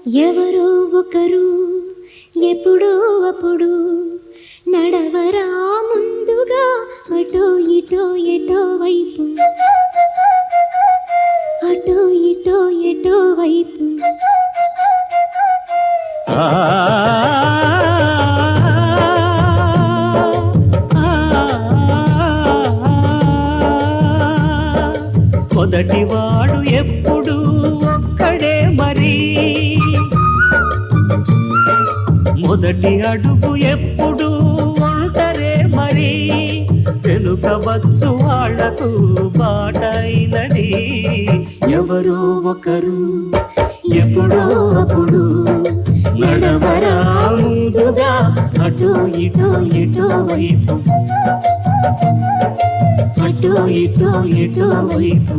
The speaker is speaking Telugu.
ఎవరో ఒకరు ఎప్పుడో అప్పుడు నడవరా ముందుగా అటో ఇటో ఎటో వైపు, అటో ఇటో ఎటో వైపు. మొదటివాడు ఎప్పుడు ఒక్కడే మరి, మొదటి అడుగు ఎప్పుడు ఒంటరే మరి, వెనుకవచ్చు వాళ్లకు బాటైనది. ఎవరో ఒకరు ఎప్పుడో అప్పుడు నడవరా ముందుగా అటో ఇటో ఎటో వైపు, అటో ఇటో ఎటో వైపు.